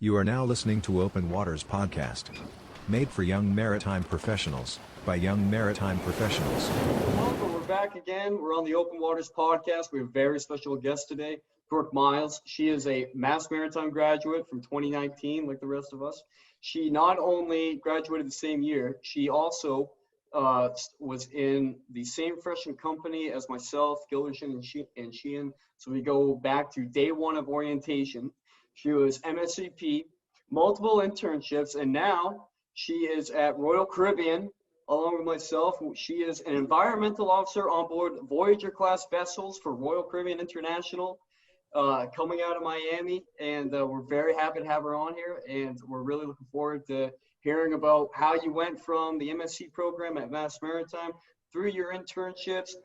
You are now listening to Open Waters Podcast. Made for young maritime professionals, by young maritime professionals. Welcome, we're back again. We're on the Open Waters Podcast. We have a very special guest today, Brooke Miles. She is a Mass Maritime graduate from 2019, like the rest of us. She not only graduated the same year, she also was in the same freshman company as myself, Gilderson and Sheehan. So we go back to day one of orientation. She was MSCP, multiple internships, and now she is at Royal Caribbean along with myself. She is an environmental officer on board Voyager class vessels for Royal Caribbean International, coming out of Miami, and we're very happy to have her on here, and we're really looking forward to hearing about how you went from the MSc program at Mass Maritime through your internships,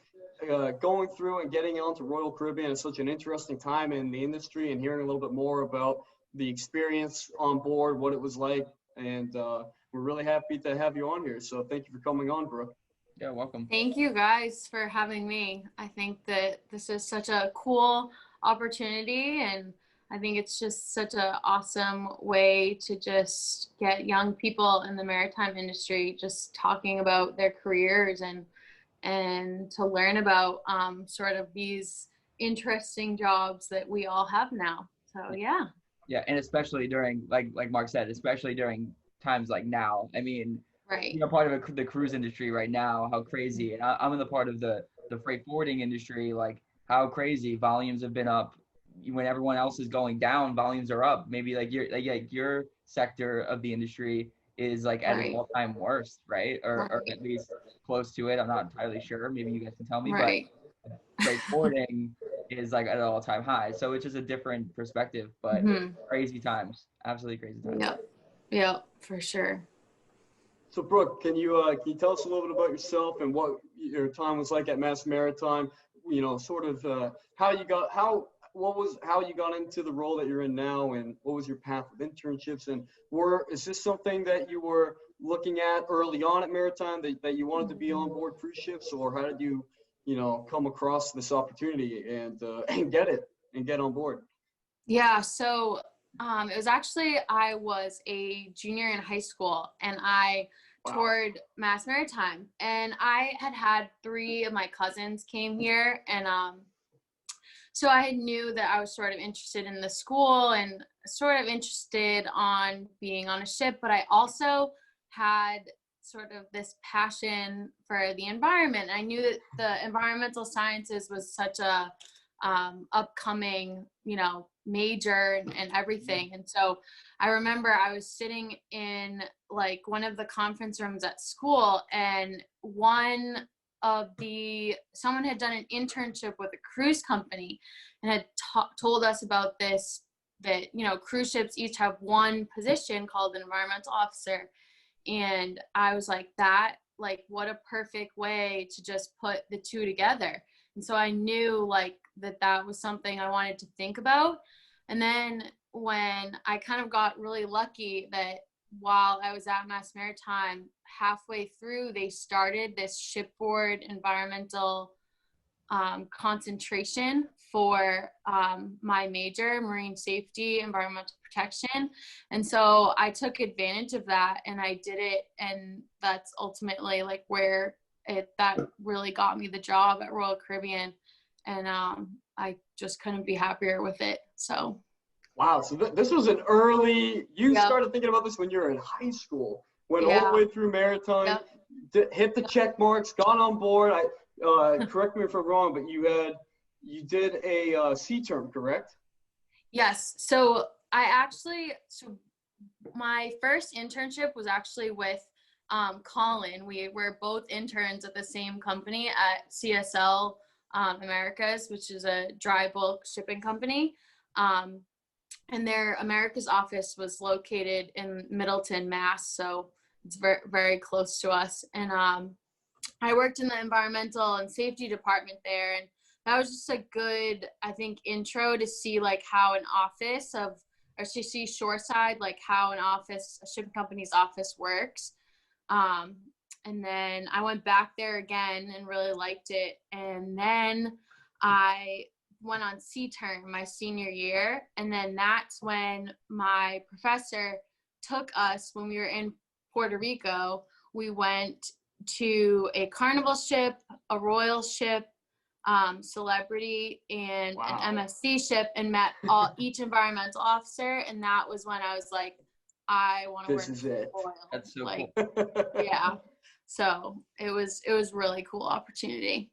going through and getting onto Royal Caribbean at such an interesting time in the industry, and hearing a little bit more about the experience on board, what it was like, and we're really happy to have you on here. So thank you for coming on, Brooke. Yeah, welcome. Thank you guys for having me. I think that this is such a cool opportunity, and I think it's just such an awesome way to just get young people in the maritime industry just talking about their careers and to learn about sort of these interesting jobs that we all have now. So yeah. Yeah, and especially during, like Mark said, especially during times like now. I mean, Right. you're part of the cruise industry right now, how crazy. And I'm in the part of the freight forwarding industry, like how crazy volumes have been up. When everyone else is going down, volumes are up. Maybe like your sector of the industry is like at its all-time worst, right? Or at least close to it. I'm not entirely sure. Maybe you guys can tell me. Right. But freight forwarding is like at an all-time high. So it's just a different perspective, but crazy times, absolutely crazy times. Yep, for sure. So Brooke, can you tell us a little bit about yourself and what your time was like at Mass Maritime? You know, sort of how you got into the role that you're in now, and what was your path with internships, and is this something that you were looking at early on at Maritime that you wanted to be on board cruise ships, or how did you come across this opportunity and get on board? Yeah, so it was actually, I was a junior in high school, and I toured Mass Maritime, and I had 3 of my cousins came here, and so I knew that I was sort of interested in the school and sort of interested on being on a ship, but I also had sort of this passion for the environment. I knew that the environmental sciences was such a upcoming, major and everything. And so I remember I was sitting in like one of the conference rooms at school, and someone had done an internship with a cruise company and had told us about this, that, cruise ships each have one position called an environmental officer. And I was like, what a perfect way to just put the two together. And so I knew that was something I wanted to think about. And then when I kind of got really lucky that while I was at Mass Maritime, halfway through, they started this shipboard environmental concentration for my major, marine safety, environmental protection. And so I took advantage of that and I did it. And that's ultimately where that really got me the job at Royal Caribbean. And I just couldn't be happier with it. So. Wow. So this was an early, started thinking about this when you were in high school, went all the way through Maritime, hit the check marks, got on board. Correct me if I'm wrong, but you did a C term, correct? Yes. So my first internship was actually with Colin. We were both interns at the same company at CSL Americas, which is a dry bulk shipping company. And their Americas office was located in Middleton, Mass. So it's very, very close to us. And I worked in the environmental and safety department there. And that was just a good, I think, intro to see how an office or to see shoreside, how a shipping company's office works. And then I went back there again and really liked it. And then I went on C term my senior year, and then that's when my professor took us when we were in Puerto Rico. We went to a carnival ship, a royal ship, celebrity, and Wow. an MFC ship, and met each environmental officer. And that was when I was like, I want to work This is for it. Royal. That's so like, cool. yeah. So it was really cool opportunity.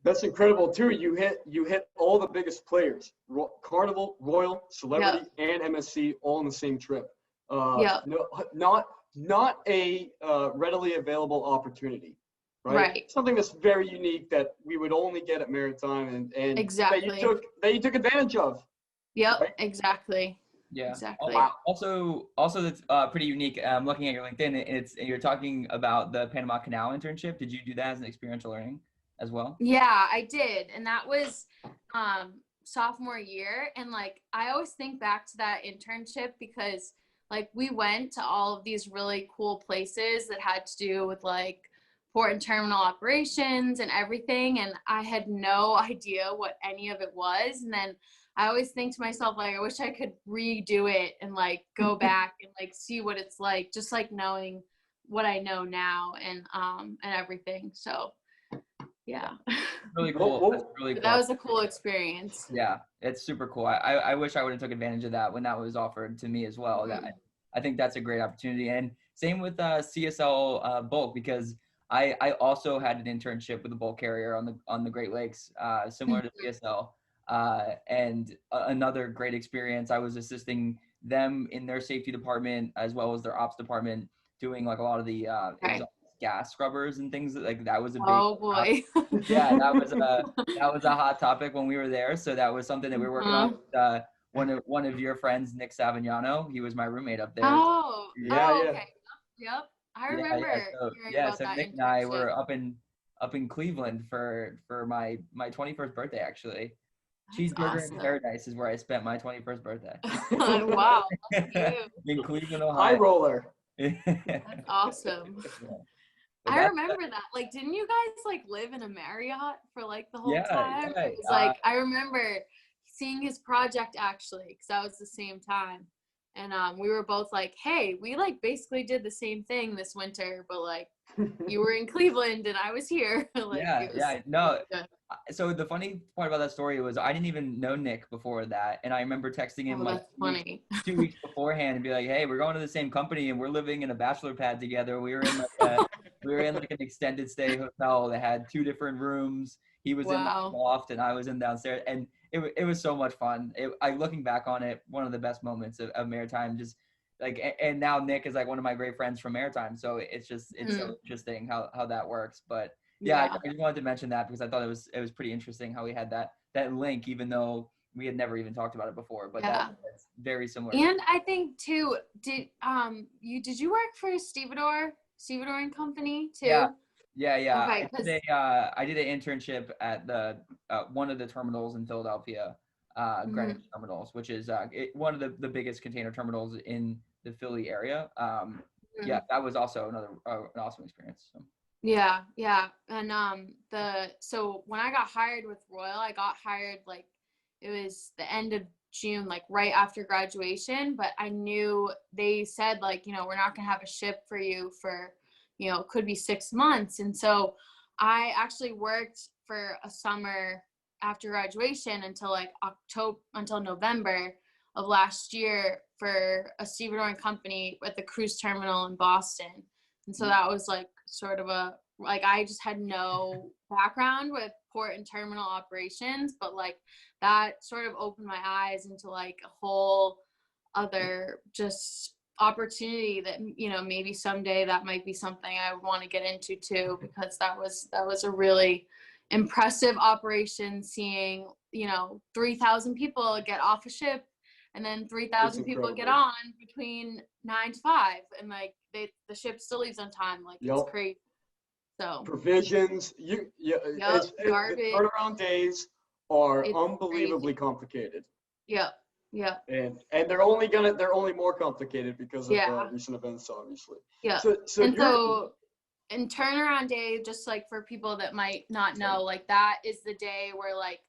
That's incredible too. You hit all the biggest players: Carnival, Royal, Celebrity, and MSC, all in the same trip. Yep. No, not a readily available opportunity, right? Right. Something that's very unique that we would only get at Maritime, and Exactly. that you took advantage of. Yep. Right? Exactly. Yeah. Exactly. Wow. Also that's pretty unique. Looking at your LinkedIn, you're talking about the Panama Canal internship. Did you do that as an experiential learning as well? Yeah, I did. And that was sophomore year. And like, I always think back to that internship because like we went to all of these really cool places that had to do with like port and terminal operations and everything. And I had no idea what any of it was. And then I always think to myself, like, I wish I could redo it and like go back and like see what it's like, just like knowing what I know now and everything. So yeah. Really cool. That's really cool. That was a cool experience. Yeah, it's super cool. I wish I would have took advantage of that when that was offered to me as well. Mm-hmm. I think that's a great opportunity. And same with CSL bulk, because I also had an internship with a bulk carrier on the Great Lakes, similar to CSL. And another great experience. I was assisting them in their safety department as well as their ops department, doing like a lot of the exhaust gas scrubbers and things like that. Was a big boy. yeah, that was a hot topic when we were there. So that was something that we were working on with one of your friends, Nick Savignano. He was my roommate up there. Yeah. Okay. Yep. I remember hearing about so that Nick and I internship. were up in Cleveland for my 21st birthday, actually. Cheeseburger awesome. in Paradise is where I spent my 21st birthday. Wow. In Cleveland, Ohio. High roller. That's awesome. I remember that. Like, didn't you guys like live in a Marriott for like the whole time? Yeah. It was like I remember seeing his project actually, because that was the same time, and we were both like, "Hey, we like basically did the same thing this winter, but like you were in Cleveland and I was here." Like, no. So the funny part about that story was I didn't even know Nick before that, and I remember texting him like 2 weeks beforehand and be like, "Hey, we're going to the same company and we're living in a bachelor pad together. We were in like an extended stay hotel that had 2 different rooms. He was in the loft and I was in downstairs, and it was so much fun. Looking back on it, one of the best moments of Maritime. Just like, and now Nick is like one of my great friends from Maritime, so it's so interesting how that works, but. Yeah, I just wanted to mention that because I thought it was pretty interesting how we had that link, even though we had never even talked about it before. But that's very similar. And I think too, did you work for Stevedore and Company too? Yeah. Okay, I did an internship at the one of the terminals in Philadelphia, Greenwich Terminals, which is one of the biggest container terminals in the Philly area. Yeah, that was also an awesome experience. So. Yeah. And so when I got hired with Royal, I got hired like it was the end of June, like right after graduation, but I knew they said like, we're not gonna have a ship for you for, it could be 6 months. And so I actually worked for a summer after graduation until November of last year for a Stevedore and Company at the cruise terminal in Boston. And so that was like sort of I just had no background with port and terminal operations, but like that sort of opened my eyes into like a whole other just opportunity that, maybe someday that might be something I would want to get into too, because that was a really impressive operation, seeing, 3,000 people get off a ship and then 3,000 people get on between 9 to 5, and like the ship still leaves on time. Like it's crazy. So provisions, garbage. The turnaround days are It's unbelievably complicated. Yeah. And they're only more complicated because of recent events, obviously. Yeah. So in turnaround day, just like for people that might not know, like that is the day where like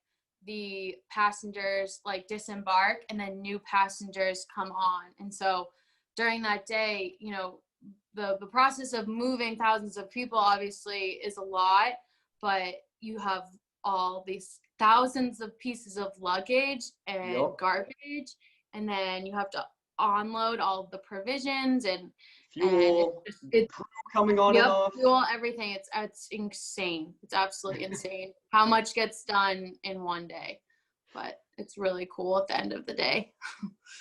the passengers like disembark and then new passengers come on. And so during that day, you know, the process of moving thousands of people obviously is a lot, but you have all these thousands of pieces of luggage and garbage, and then you have to unload all of the provisions and fuel, it's coming on and off. Fuel, everything. It's insane. It's absolutely insane how much gets done in one day, but it's really cool at the end of the day.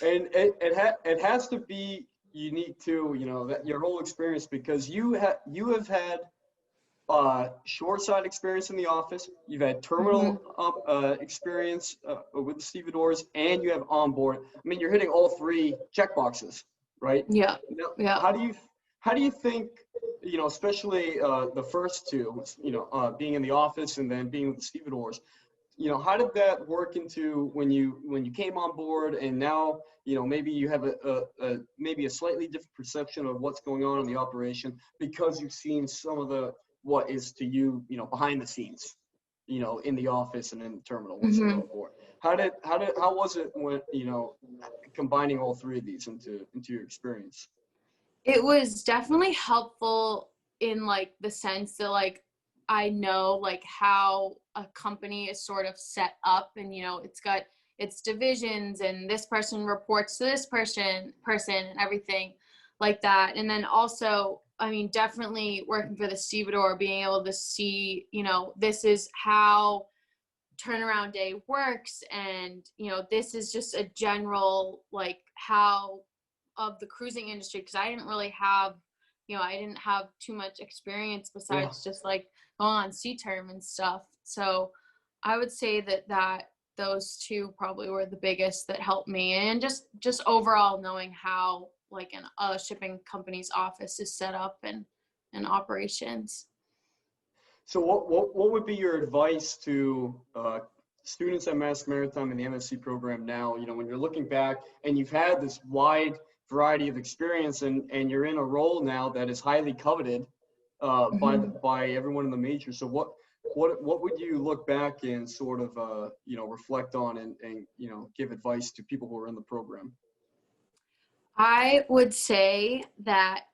And it has to be unique too, you know, that your whole experience, because you have had short side experience in the office, you've had terminal experience with the stevedores, and you have on board. I mean, you're hitting all three check boxes, right? Yeah. Now, Yeah. How do you think, you know, especially the first two, you know, being in the office and then being with the stevedores, you know, how did that work into when you came on board, and now, you know, maybe you have maybe a slightly different perception of what's going on in the operation because you've seen some of the what is to you, you know, behind the scenes, you know, in the office and in the terminal once you go aboard. How was it when, you know, combining all three of these into your experience? It was definitely helpful in like the sense that like I know like how a company is sort of set up, and you know, it's got its divisions and this person reports to this person and everything like that. And then also, I mean, definitely working for the stevedore, being able to see, you know, this is how turnaround day works, and you know, this is just a general like how of the cruising industry, because I didn't really have, you know, I didn't have too much experience besides just like going on sea term and stuff. So I would say that those two probably were the biggest that helped me, and just overall knowing how like a shipping company's office is set up and operations. So what would be your advice to students at Mass Maritime in the MSc program now, you know, when you're looking back and you've had this wide variety of experience, and you're in a role now that is highly coveted by everyone in the major. So what would you look back and sort of you know, reflect on and you know, give advice to people who are in the program? I would say that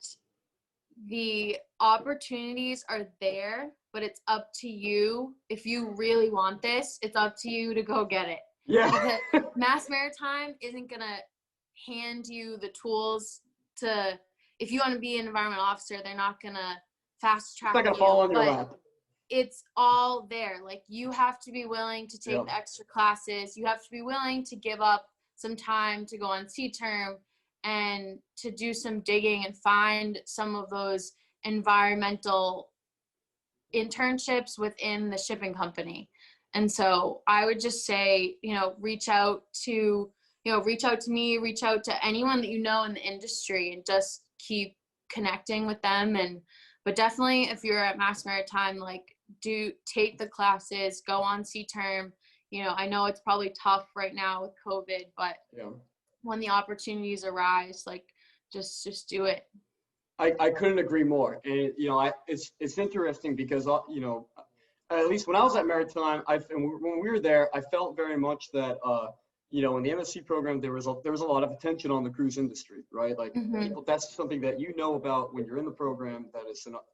the opportunities are there, but it's up to you. If you really want this, it's up to you to go get it. Yeah. Because Mass Maritime isn't going to hand you the tools to, if you want to be an environmental officer, they're not going to fast track It's not going to fall on your lap. It's all there. Like, you have to be willing to take the extra classes. You have to be willing to give up some time to go on sea term and to do some digging and find some of those environmental internships within the shipping company. And so I would just say, you know, reach out to me, reach out to anyone that you know in the industry, and just keep connecting with them. But definitely, if you're at Mass Maritime, like, do take the classes, go on sea term. You know, I know it's probably tough right now with COVID, but when the opportunities arise, like, just do it. I couldn't agree more. And, you know, it's interesting because, you know, at least when I was at Maritime, when we were there, I felt very much that, you know, in the MSc program, there was a lot of attention on the cruise industry, right? Like, people, that's something that you know about when you're in the program,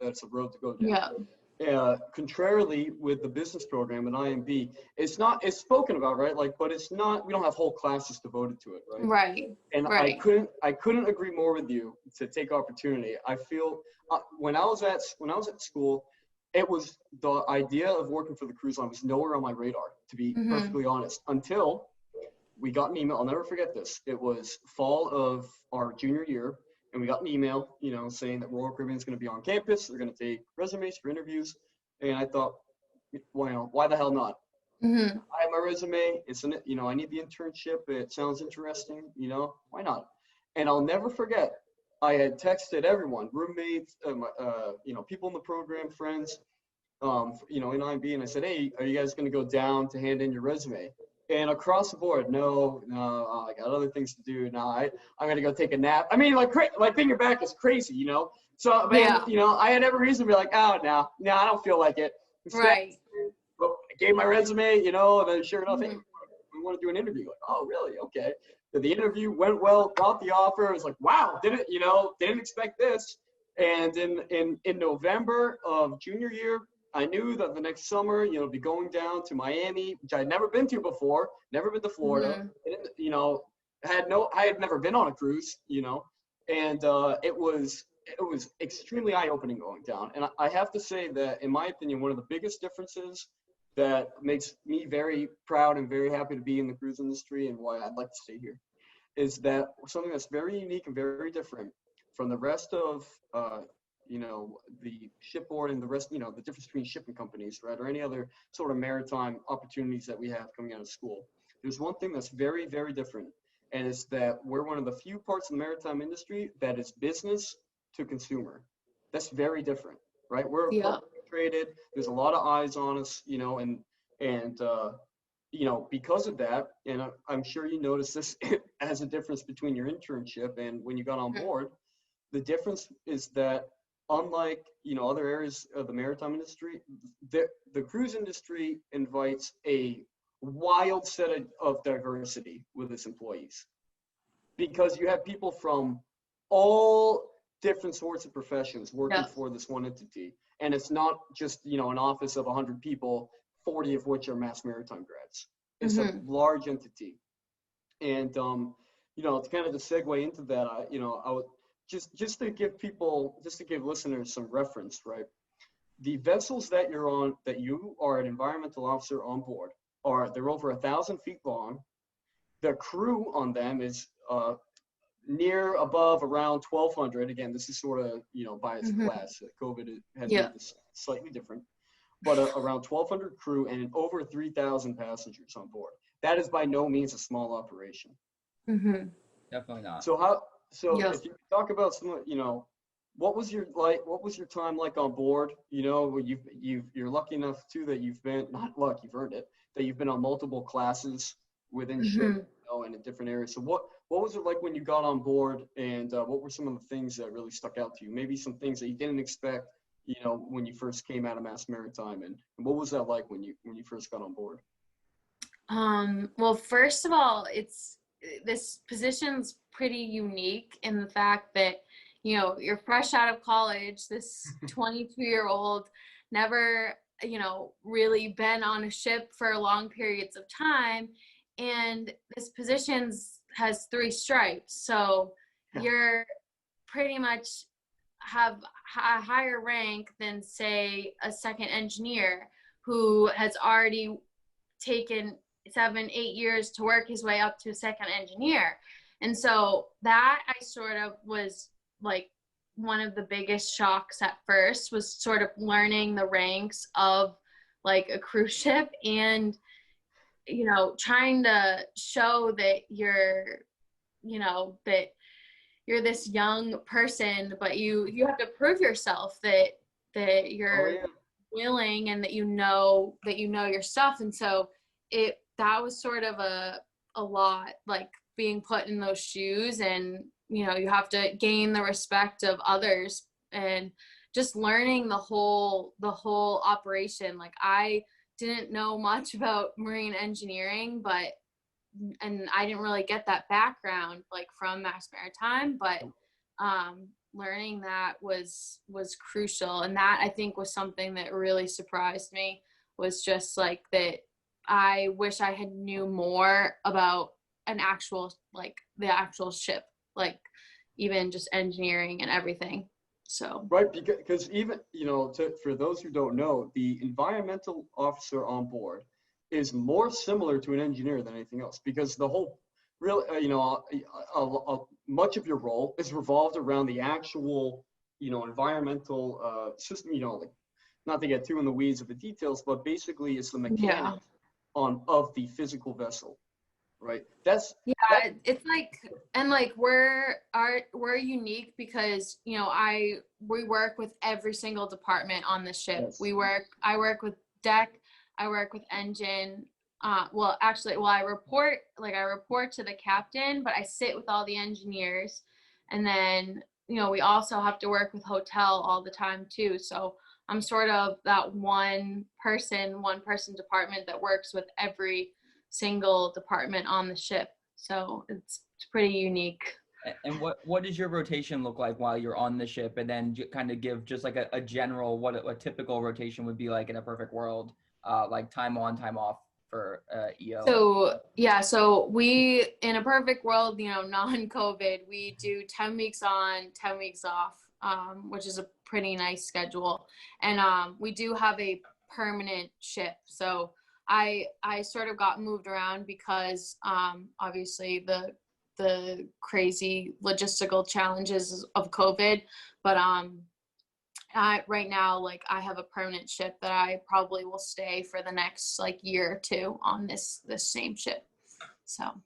that's a road to go down. Yeah. Contrarily with the business program and IMB, it's spoken about, right? Like, but it's not, we don't have whole classes devoted to it, right? Right. And right. I couldn't agree more with you to take opportunity. I feel when I was at school, it was the idea of working for the cruise line was nowhere on my radar, to be perfectly honest, until we got an email. I'll never forget this. It was fall of our junior year, and we got an email, you know, saying that Royal Caribbean is going to be on campus. They're going to take resumes for interviews. And I thought, well, why the hell not? I have my resume. You know, I need the internship. It sounds interesting. You know, why not? And I'll never forget, I had texted everyone, roommates, you know, people in the program, friends, you know, in IMB, and I said, hey, are you guys going to go down to hand in your resume? And across the board, no, I got other things to do. No, I'm going to go take a nap. I mean, like thinking back is crazy, you know? So, man, you know, I had every reason to be like, oh, no, I don't feel like it. Instead, right. But, gave my resume, you know, and then sure enough, hey, Mhm. we want to do an interview. Like, oh, really? Okay. So the interview went well, got the offer. I was like, wow, didn't expect this. And in November of junior year, I knew that the next summer, be going down to Miami, which I'd never been to before, never been to Florida. Mhm. And, I had never been on a cruise, and it was extremely eye-opening going down. And I have to say that, in my opinion, one of the biggest differences that makes me very proud and very happy to be in the cruise industry and why I'd like to stay here is that something that's very unique and very different from the rest of, the shipboard and the rest, the difference between shipping companies, right, or any other sort of maritime opportunities that we have coming out of school. There's one thing that's very, very different, and it's that we're one of the few parts of the maritime industry that is business to consumer. That's very different, right? We're Yeah. publicly traded. There's a lot of eyes on us, and because of that, and I'm sure you noticed this as a difference between your internship and when you got on Mhm. board. The difference is that unlike, other areas of the maritime industry, the cruise industry invites a wild set of diversity with its employees because you have people from all different sorts of professions working Yeah. for this one entity. And it's not just, an office of 100 people, 40 of which are mass maritime grads. It's a Mhm. large entity. And, to kind of to segue into that, I would just to give listeners some reference, right? The vessels that you're on, that you are an environmental officer on board, they're over 1,000 feet long. The crew on them is near above around 1,200. Again, this is sort of, by its Mhm. class. COVID has Yeah. made this slightly different, but around 1,200 crew and over 3,000 passengers on board. That is by no means a small operation. Mhm. Definitely not. So Yeah. if you talk about some, what was your time like on board? You're lucky enough too that you've been, not luck, you've earned it, that you've been on multiple classes within ship, Mhm. and in different areas. So what was it like when you got on board, and what were some of the things that really stuck out to you? Maybe some things that you didn't expect, when you first came out of Mass Maritime, and what was that like when you first got on board? Well, first of all, this position's pretty unique in the fact that, you're fresh out of college, this 22-year-old, never, really been on a ship for long periods of time. And this position's has 3 stripes. So Yeah. you're pretty much have a higher rank than, say, a second engineer who has already taken 7-8 years to work his way up to a second engineer. And so that I sort of was like, one of the biggest shocks at first was sort of learning the ranks of like a cruise ship, and trying to show that you're this young person, but you have to prove yourself that Oh you're yeah. willing and that you know your stuff. And so that was sort of a lot, like being put in those shoes, and you have to gain the respect of others, and just learning the whole operation. Like, I didn't know much about marine engineering, and I didn't really get that background like from Mass Maritime, but learning that was crucial. And that, I think, was something that really surprised me, was just like that I wish I had knew more about the actual ship, like even just engineering and everything. So Right, because even, for those who don't know, the environmental officer on board is more similar to an engineer than anything else, because the whole real, much of your role is revolved around the actual, environmental system, like, not to get too in the weeds of the details, but basically it's the yeah. mechanics of the physical vessel, right? That's that. Yeah, it's like, and like we're unique because we work with every single department on the ship. Yes. I work with deck, I work with engine. I report to the captain, but I sit with all the engineers, and then we also have to work with hotel all the time too. So I'm sort of that one person department that works with every single department on the ship. So it's pretty unique. And what does your rotation look like while you're on the ship? And then kind of give just like a general, what a typical rotation would be like in a perfect world, like time on, time off for EO. So yeah, so we, in a perfect world, non-COVID, we do 10 weeks on, 10 weeks off, which is a pretty nice schedule. And we do have a permanent ship. So I sort of got moved around because obviously the crazy logistical challenges of COVID, but right now, like, I have a permanent ship that I probably will stay for the next like year or two on this same ship. So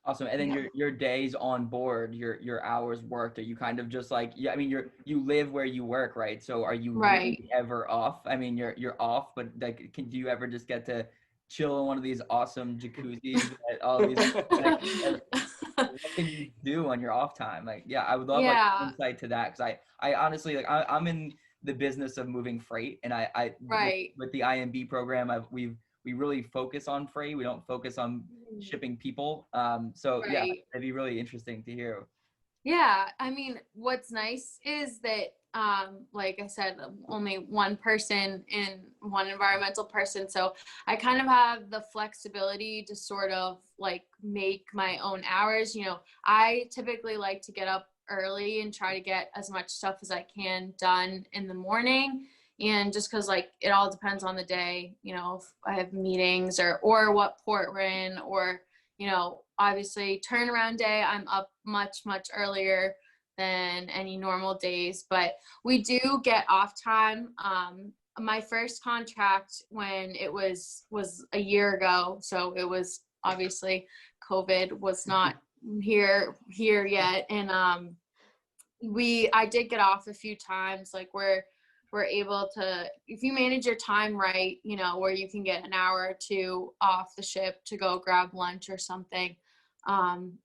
awesome. And then yeah. your days on board, your hours worked, are you kind of just like, yeah, I mean, you live where you work, right? So are you Right. really ever off? I mean, you're off, but like, do you ever just get to chill in one of these awesome jacuzzis at all these, like, what can you do on your off time? Like, yeah, I would love like Yeah. insight to that, because I honestly, like, I'm in the business of moving freight, and I Right. with the IMB program, we really focus on freight. We don't focus on shipping people. So yeah, Right. it'd be really interesting to hear. Yeah, I mean, what's nice is that, like I said, only one person and one environmental person. So I kind of have the flexibility to sort of like make my own hours. I typically like to get up early and try to get as much stuff as I can done in the morning. And just because like it all depends on the day, if I have meetings or what port we're in, or obviously turnaround day, I'm up much earlier than any normal days, but we do get off time. My first contract, when it was a year ago, so it was obviously COVID was not here yet, and I did get off a few times. Like we're able to, if you manage your time right, where you can get an hour or two off the ship to go grab lunch or something,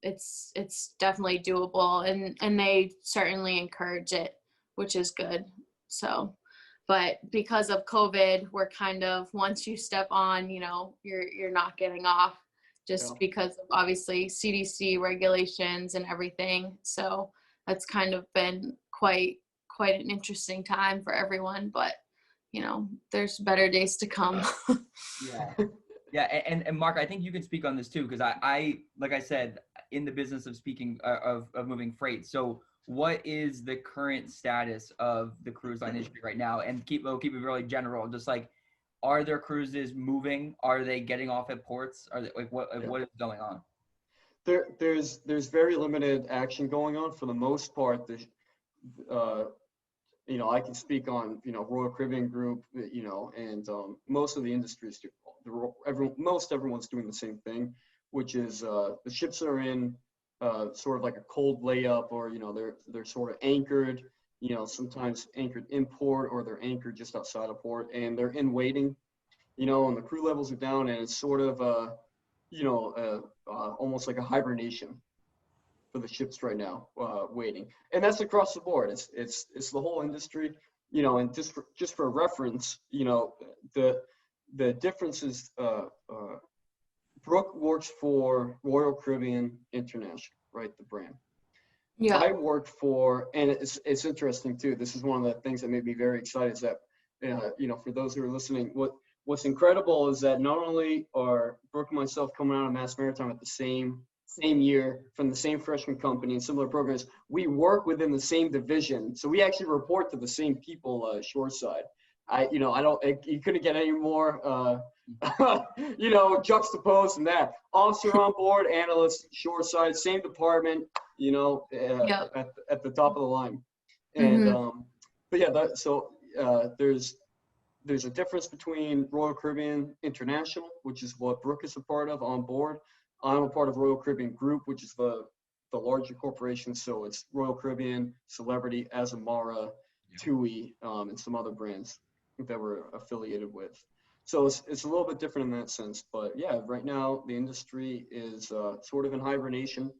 it's definitely doable, and they certainly encourage it, which is good. So, but because of COVID, we're kind of, once you step on, you're not getting off, just because of obviously CDC regulations and everything. So that's kind of been quite an interesting time for everyone, but there's better days to come. Yeah, and Mark, I think you can speak on this too, because I like I said, in the business of speaking of moving freight. So what is the current status of the cruise line industry right now? And we'll keep it really general. Just like, are there cruises moving? Are they getting off at ports? Are they, like, what is going on? There's very limited action going on for the most part. I can speak on, Royal Caribbean Group, and most of the industries do. Most everyone's doing the same thing, which is the ships are in sort of like a cold layup, or they're sort of anchored, sometimes anchored in port, or they're anchored just outside of port, and they're in waiting, and the crew levels are down, and it's sort of almost like a hibernation for the ships right now, waiting, and that's across the board. It's the whole industry, and just for reference, the difference is Brooke works for Royal Caribbean International, right? The brand. Yeah. I worked for, and it's interesting too. This is one of the things that made me very excited, is that for those who are listening, what's incredible is that not only are Brooke and myself coming out of Mass Maritime at the same year from the same freshman company and similar programs, we work within the same division. So we actually report to the same people shoreside. You couldn't get any more, juxtaposed than that. Officer on board, analyst shoreside, same department, at the top of the line. And, but yeah, there's a difference between Royal Caribbean International, which is what Brooke is a part of on board. I'm a part of Royal Caribbean Group, which is the larger corporation. So it's Royal Caribbean, Celebrity, Azamara, TUI, and some other brands that we're affiliated with. So it's a little bit different in that sense. But yeah, right now the industry is sort of in hibernation.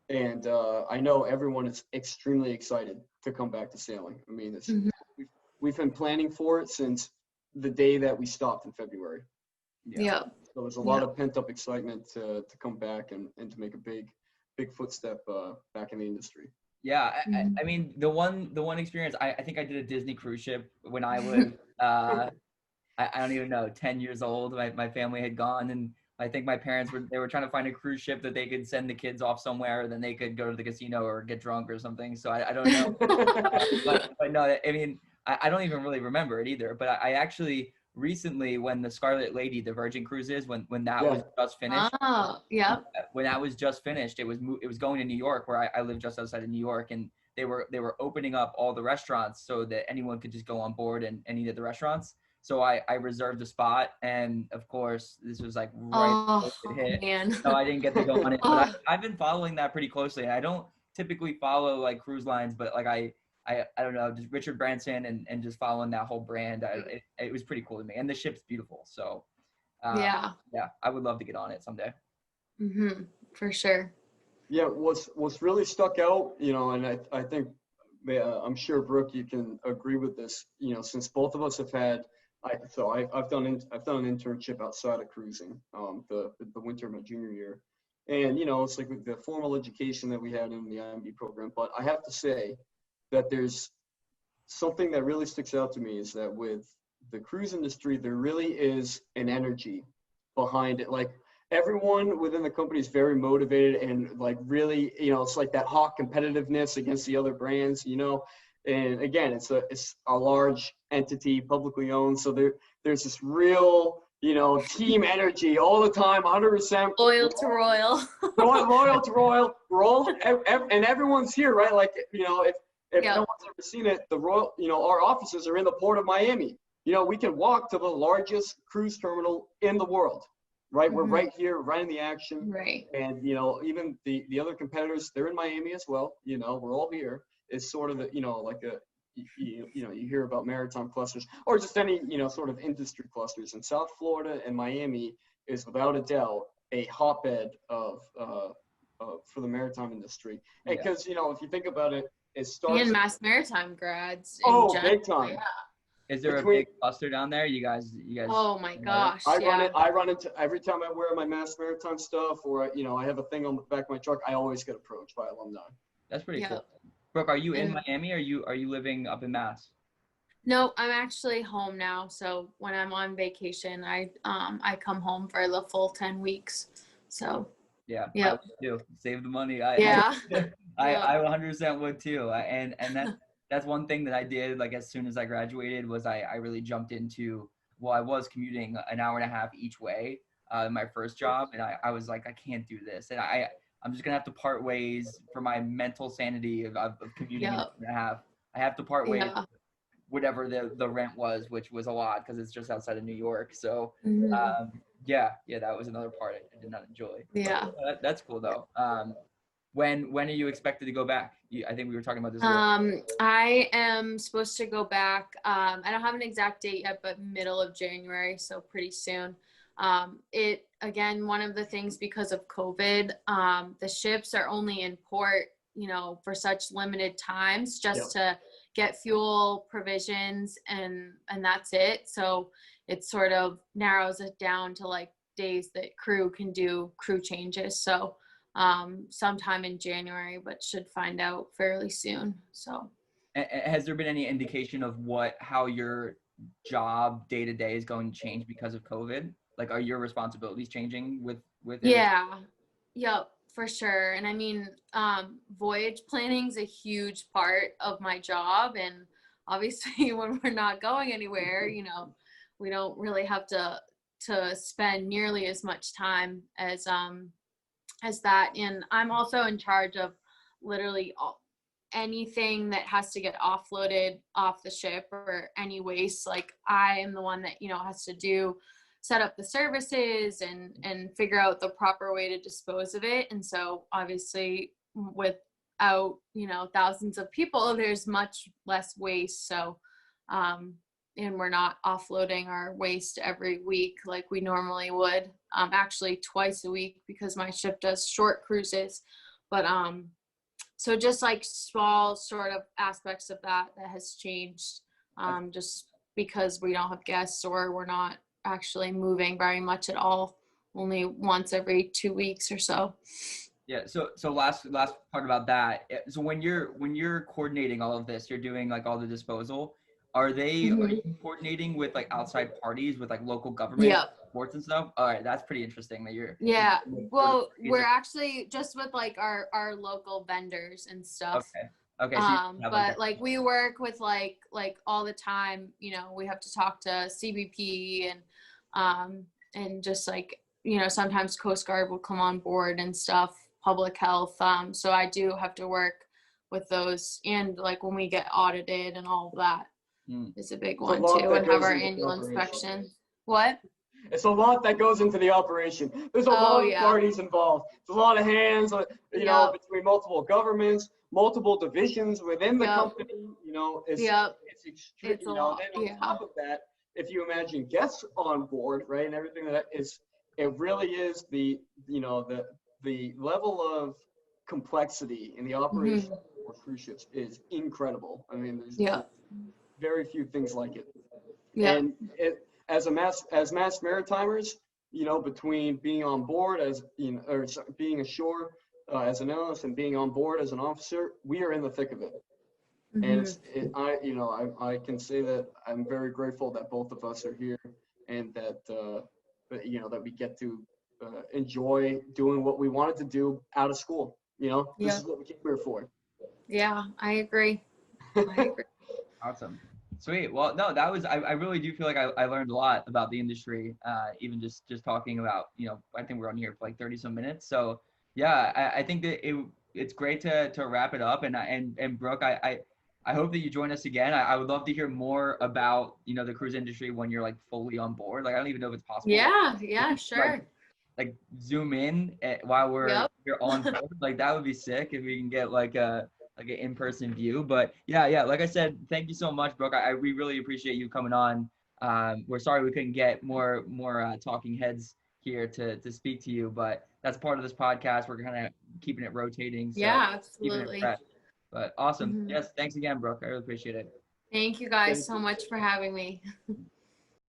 And I know everyone is extremely excited to come back to sailing. I mean, we've been planning for it since the day that we stopped in February. Yeah. So there's a lot of pent up excitement to come back and to make a big footstep back in the industry. Yeah, Mhm. I mean the one experience I think I did a Disney cruise ship when I was I don't even know 10 years old. My family had gone, and I think my parents were trying to find a cruise ship that they could send the kids off somewhere, then they could go to the casino or get drunk or something. So I don't know, but no, I mean I don't even really remember it either. But I actually recently, when the Scarlet Lady, the Virgin Cruises, when that was just finished. Oh, yeah. When that was just finished, it was going to New York, where I live just outside of New York, and they were opening up all the restaurants so that anyone could just go on board and eat at the restaurants. So I reserved a spot, and of course this was like right Oh, when it hit. man. So I didn't get to go on it, but Oh, I've been following that pretty closely. And I don't typically follow like cruise lines, but like I don't know, just Richard Branson and just following that whole brand, it was pretty cool to me. And the ship's beautiful, so yeah. yeah, I would love to get on it someday. For sure. Yeah, what's really stuck out, and I think I'm sure Brooke, you can agree with this. Since both of us have had, I've done an internship outside of cruising, the winter of my junior year, and it's like with the formal education that we had in the IMB program. But I have to say that there's something that really sticks out to me is that with the cruise industry, there really is an energy behind it. Like everyone within the company is very motivated and like really, it's like that hot competitiveness against the other brands, and again, it's a large entity, publicly owned. So there's this real, team energy all the time, 100%. Loyal to Royal. Loyal to Royal. We're all, and everyone's here, right? Like, if no one's ever seen it, the Royal, our offices are in the port of Miami. We can walk to the largest cruise terminal in the world, right? We're right here, right in the action. Right. And, even the other competitors, they're in Miami as well. We're all here. It's sort of, like you hear about maritime clusters or just any, sort of industry clusters. And South Florida and Miami is without a doubt a hotbed for the maritime industry. Because, if you think about it, it starts. And Mass Maritime grads. Big time. Yeah. Is there a big cluster down there? You guys. Oh my gosh. I run into every time I wear my Mass Maritime stuff, or I have a thing on the back of my truck. I always get approached by alumni. That's pretty cool. Brooke, are you in Miami? Or are you living up in Mass? No, I'm actually home now. So when I'm on vacation, I come home for the full 10 weeks. So yeah, I would too. Save the money. I 100% would too. And that's one thing that I did, like, as soon as I graduated, was I really jumped into, I was commuting an hour and a half each way in my first job. And I was like, I can't do this. And I'm just going to have to part ways for my mental sanity of commuting an hour and a half. I have to part ways with whatever the rent was, which was a lot because it's just outside of New York. So that was another part I did not enjoy. Yeah. But, that's cool though. When are you expected to go back? I think we were talking about this. I am supposed to go back. I don't have an exact date yet, but middle of January, so pretty soon. Again, one of the things because of COVID, the ships are only in port, for such limited times just to get fuel, provisions, and that's it. So it sort of narrows it down to like days that crew can do crew changes. So sometime in January, but should find out fairly soon. So has there been any indication of how your job day to day is going to change because of COVID? Like, are your responsibilities changing with it? Yep, for sure. And I mean, voyage planning is a huge part of my job, and obviously when we're not going anywhere, we don't really have to spend nearly as much time as that. And I'm also in charge of literally anything that has to get offloaded off the ship or any waste. Like, I am the one that has to set up the services and figure out the proper way to dispose of it. And so obviously without thousands of people, there's much less waste. So and we're not offloading our waste every week like we normally would, actually twice a week, because my ship does short cruises. But so just like small sort of aspects of that has changed. just because we don't have guests or we're not actually moving very much at all, only once every 2 weeks or so. Yeah. So last part about that. So when you're coordinating all of this, you're doing like all the disposal. Are you coordinating with like outside parties with like local government Yeah. boards and stuff? All right, that's pretty interesting that you're. Yeah. Well, you're- we're actually just with like our local vendors and stuff. Okay. Okay. So you have, But like we work with like all the time, you know, we have to talk to CBP and just like, you know, sometimes Coast Guard will come on board and stuff, public health. So I do have to work with those, and like when we get audited and all of that is a big one too, and have our annual inspection. What? It's a lot that goes into the operation. There's a lot of parties involved. There's a lot of hands, you know, between multiple governments, multiple divisions within the company. You know, it's extreme. It's you know, then on top of that, if you imagine guests on board, right, and everything that is, it really is the, you know, the level of complexity in the operation of cruise ships is incredible. I mean, there's very few things like it. And as mass maritimers, you know, between being on board as, you know, or being ashore as an analyst and being on board as an officer, we are in the thick of it. And I can say that I'm very grateful that both of us are here, and that you know, that we get to enjoy doing what we wanted to do out of school. You know, this is what we came here for. Yeah, I agree. Awesome. Sweet. Well, no, that was, I really do feel like I learned a lot about the industry, even just talking about, you know, I think we're on here for like 30 some minutes. So yeah, I think that it's great to wrap it up. And Brooke, I hope that you join us again. I would love to hear more about, you know, the cruise industry when you're like fully on board. Like, I don't even know if it's possible. Yeah, sure. Like zoom in while you're on board. Like that would be sick if we can get like an in-person view. But yeah, like I said, thank you so much, Brooke. We really appreciate you coming on. We're sorry we couldn't get more talking heads here to speak to you, but that's part of this podcast. We're kind of keeping it rotating. So yeah, absolutely. But awesome. Yes, thanks again, Brooke. I really appreciate it. Thank you guys so much for having me.